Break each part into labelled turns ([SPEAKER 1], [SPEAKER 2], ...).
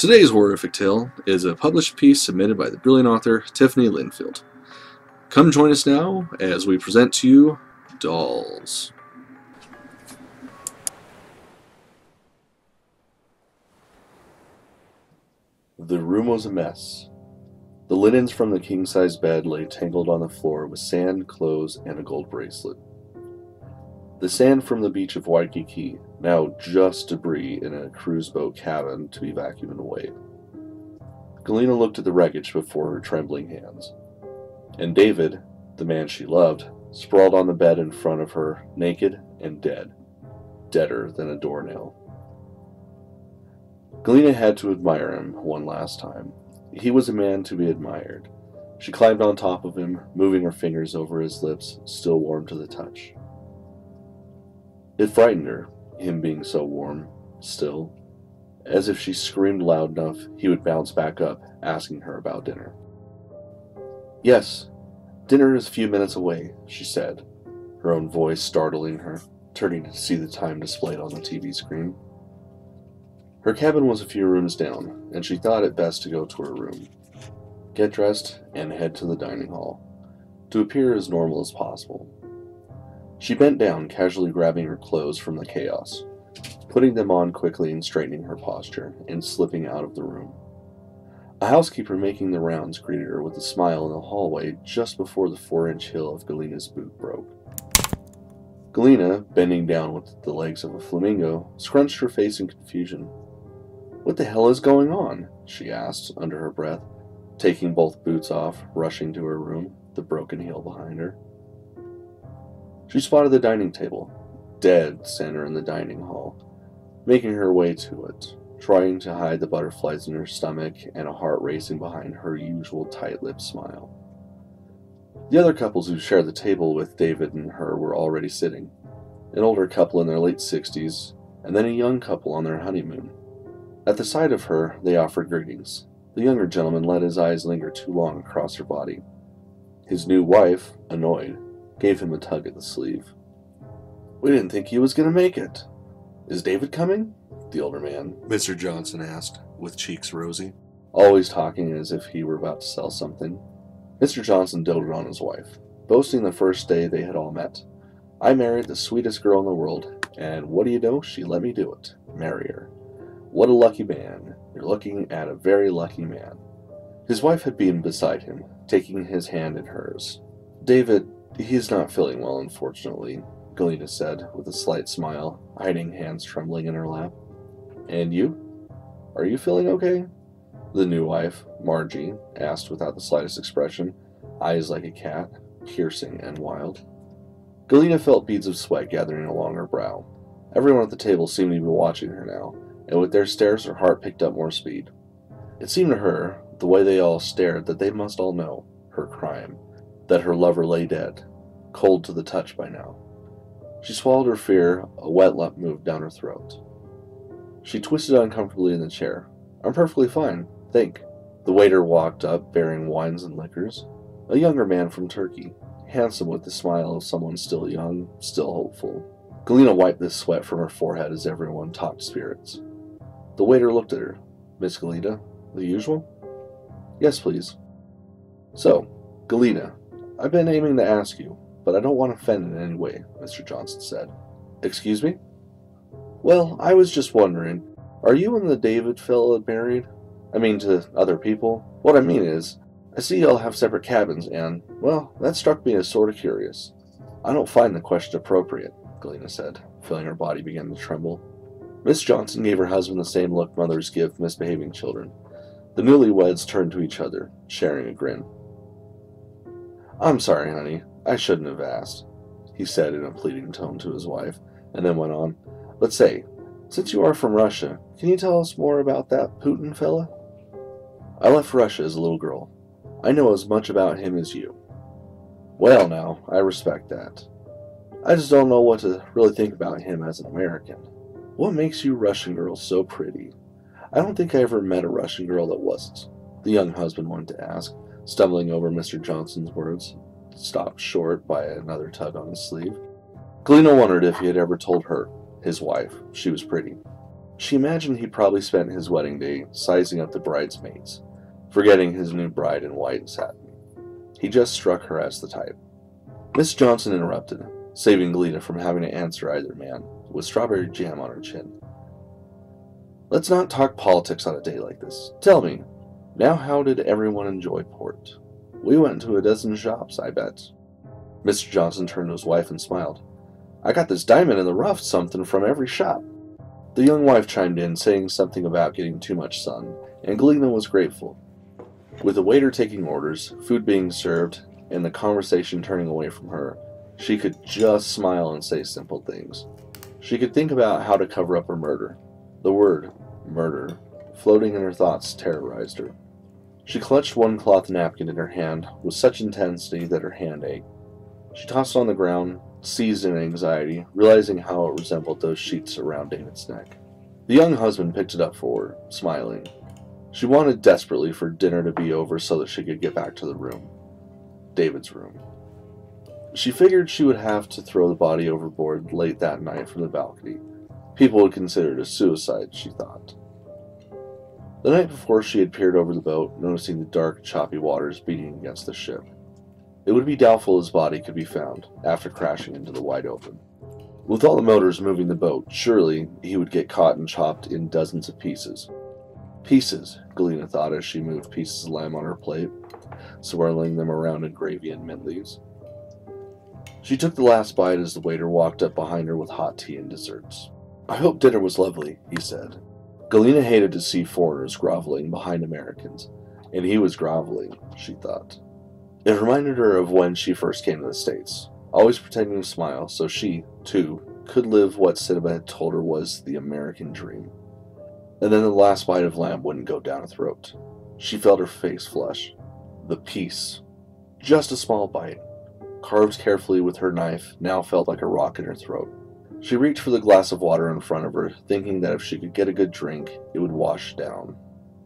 [SPEAKER 1] Today's horrific tale is a published piece submitted by the brilliant author Tiffany Lindfield. Come join us now as we present to you Dolls.
[SPEAKER 2] The room was a mess. The linens from the king-size bed lay tangled on the floor with sand, clothes, and a gold bracelet. The sand from the beach of Waikiki, now just debris in a cruise boat cabin to be vacuumed away. Galena looked at the wreckage before her trembling hands. And David, the man she loved, sprawled on the bed in front of her, naked and dead, deader than a doornail. Galena had to admire him one last time. He was a man to be admired. She climbed on top of him, moving her fingers over his lips, still warm to the touch. It frightened her, him being so warm, still, as if she screamed loud enough, he would bounce back up, asking her about dinner. "Yes, dinner is a few minutes away," she said, her own voice startling her, turning to see the time displayed on the TV screen. Her cabin was a few rooms down, and she thought it best to go to her room, get dressed, and head to the dining hall, to appear as normal as possible. She bent down, casually grabbing her clothes from the chaos, putting them on quickly and straightening her posture, and slipping out of the room. A housekeeper making the rounds greeted her with a smile in the hallway just before the 4-inch heel of Galena's boot broke. Galena, bending down with the legs of a flamingo, scrunched her face in confusion. "What the hell is going on?" she asked, under her breath, taking both boots off, rushing to her room, the broken heel behind her. She spotted the dining table, dead center in the dining hall, making her way to it, trying to hide the butterflies in her stomach and a heart racing behind her usual tight-lipped smile. The other couples who shared the table with David and her were already sitting, an older couple in their late 60s, and then a young couple on their honeymoon. At the sight of her, they offered greetings. The younger gentleman let his eyes linger too long across her body. His new wife, annoyed, gave him a tug at the sleeve. "We didn't think he was going to make it. Is David coming?" the older man, Mr. Johnson, asked, with cheeks rosy, always talking as if he were about to sell something. Mr. Johnson doted on his wife, boasting the first day they had all met. "I married the sweetest girl in the world, and what do you know, she let me do it. Marry her. What a lucky man. You're looking at a very lucky man." His wife had been beside him, taking his hand in hers. "David, he's not feeling well, unfortunately," Galena said, with a slight smile, hiding hands trembling in her lap. "And you? Are you feeling okay?" The new wife, Margie, asked without the slightest expression, eyes like a cat, piercing and wild. Galena felt beads of sweat gathering along her brow. Everyone at the table seemed to be watching her now, and with their stares her heart picked up more speed. It seemed to her, the way they all stared, that they must all know her crime, that her lover lay dead, cold to the touch by now. She swallowed her fear, a wet lump moved down her throat. She twisted uncomfortably in the chair. "I'm perfectly fine, think." The waiter walked up, bearing wines and liquors. A younger man from Turkey, handsome with the smile of someone still young, still hopeful. Galena wiped the sweat from her forehead as everyone talked spirits. The waiter looked at her. "Miss Galena, the usual?" "Yes, please." "So, Galena, I've been aiming to ask you, but I don't want to offend in any way," Mr. Johnson said. "Excuse me?" "Well, I was just wondering, are you and the David fellow married? I mean, to other people? What I mean is, I see y'all have separate cabins, and, well, that struck me as sort of curious." "I don't find the question appropriate," Galena said, feeling her body begin to tremble. Miss Johnson gave her husband the same look mothers give misbehaving children. The newlyweds turned to each other, sharing a grin. "I'm sorry, honey. I shouldn't have asked," he said in a pleading tone to his wife, and then went on. "But say, since you are from Russia, can you tell us more about that Putin fella?" "I left Russia as a little girl. I know as much about him as you." "Well, now, I respect that. I just don't know what to really think about him as an American. What makes you Russian girls so pretty? I don't think I ever met a Russian girl that wasn't," the young husband wanted to ask, stumbling over Mr. Johnson's words, stopped short by another tug on his sleeve. Galena wondered if he had ever told her, his wife, she was pretty. She imagined he probably spent his wedding day sizing up the bridesmaids, forgetting his new bride in white satin. He just struck her as the type. Miss Johnson interrupted, saving Galena from having to answer either man, with strawberry jam on her chin. Let's not talk politics on a day like this. Tell me, now how did everyone enjoy port? We went to a dozen shops, I bet. Mr. Johnson turned to his wife and smiled. I got this diamond in the rough something from every shop. The young wife chimed in, saying something about getting too much sun, and Galena was grateful. With the waiter taking orders, food being served, and the conversation turning away from her, she could just smile and say simple things. She could think about how to cover up her murder. The word, murder, floating in her thoughts terrorized her. She clutched one cloth napkin in her hand with such intensity that her hand ached. She tossed it on the ground, seized in anxiety, realizing how it resembled those sheets around David's neck. The young husband picked it up for her, smiling. She wanted desperately for dinner to be over so that she could get back to the room. David's room. She figured she would have to throw the body overboard late that night from the balcony. People would consider it a suicide, she thought. The night before, she had peered over the boat, noticing the dark, choppy waters beating against the ship. It would be doubtful his body could be found after crashing into the wide open. With all the motors moving the boat, surely he would get caught and chopped in dozens of pieces. Pieces, Galena thought as she moved pieces of lamb on her plate, swirling them around in gravy and mint leaves. She took the last bite as the waiter walked up behind her with hot tea and desserts. I hope dinner was lovely, he said. Galena hated to see foreigners groveling behind Americans, and he was groveling, she thought. It reminded her of when she first came to the States, always pretending to smile so she, too, could live what cinema had told her was the American dream. And then the last bite of lamb wouldn't go down her throat. She felt her face flush. The piece. Just a small bite, carved carefully with her knife, now felt like a rock in her throat. She reached for the glass of water in front of her, thinking that if she could get a good drink, it would wash down.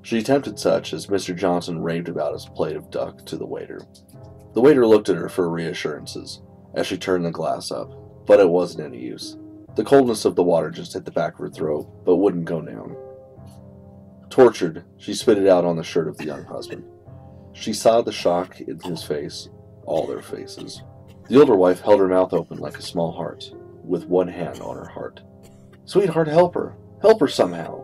[SPEAKER 2] She attempted such as Mr. Johnson raved about his plate of duck to the waiter. The waiter looked at her for reassurances as she turned the glass up, but it wasn't any use. The coldness of the water just hit the back of her throat, but wouldn't go down. Tortured, she spit it out on the shirt of the young husband. She saw the shock in his face, all their faces. The older wife held her mouth open like a small heart, with one hand on her heart. Sweetheart, help her! Help her somehow!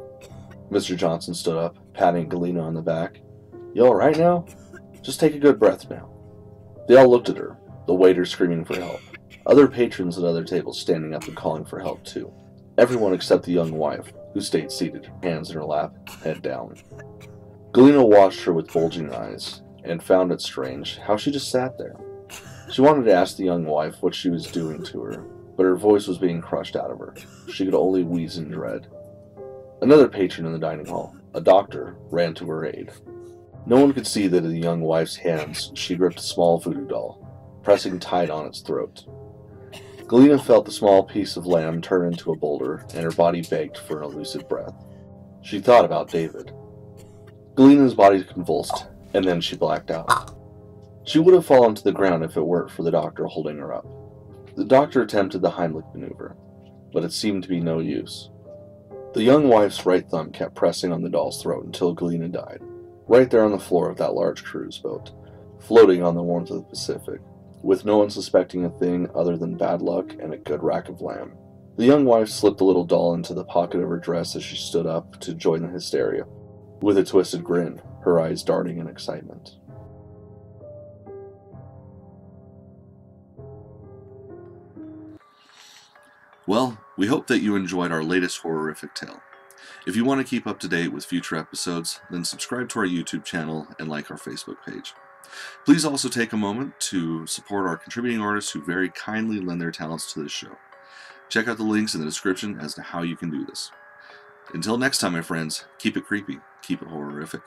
[SPEAKER 2] Mr. Johnson stood up, patting Galena on the back. You all right now? Just take a good breath now. They all looked at her, the waiter screaming for help. Other patrons at other tables standing up and calling for help too. Everyone except the young wife, who stayed seated, hands in her lap, head down. Galena watched her with bulging eyes, and found it strange how she just sat there. She wanted to ask the young wife what she was doing to her, but her voice was being crushed out of her. She could only wheeze in dread. Another patron in the dining hall, a doctor, ran to her aid. No one could see that in the young wife's hands she gripped a small voodoo doll, pressing tight on its throat. Galena felt the small piece of lamb turn into a boulder, and her body begged for an elusive breath. She thought about David. Galena's body convulsed, and then she blacked out. She would have fallen to the ground if it weren't for the doctor holding her up. The doctor attempted the Heimlich maneuver, but it seemed to be no use. The young wife's right thumb kept pressing on the doll's throat until Galena died, right there on the floor of that large cruise boat, floating on the warmth of the Pacific, with no one suspecting a thing other than bad luck and a good rack of lamb. The young wife slipped the little doll into the pocket of her dress as she stood up to join the hysteria, with a twisted grin, her eyes darting in excitement.
[SPEAKER 1] Well, we hope that you enjoyed our latest horrific tale. If you want to keep up to date with future episodes, then subscribe to our YouTube channel and like our Facebook page. Please also take a moment to support our contributing artists who very kindly lend their talents to this show. Check out the links in the description as to how you can do this. Until next time, my friends, keep it creepy, keep it horrific.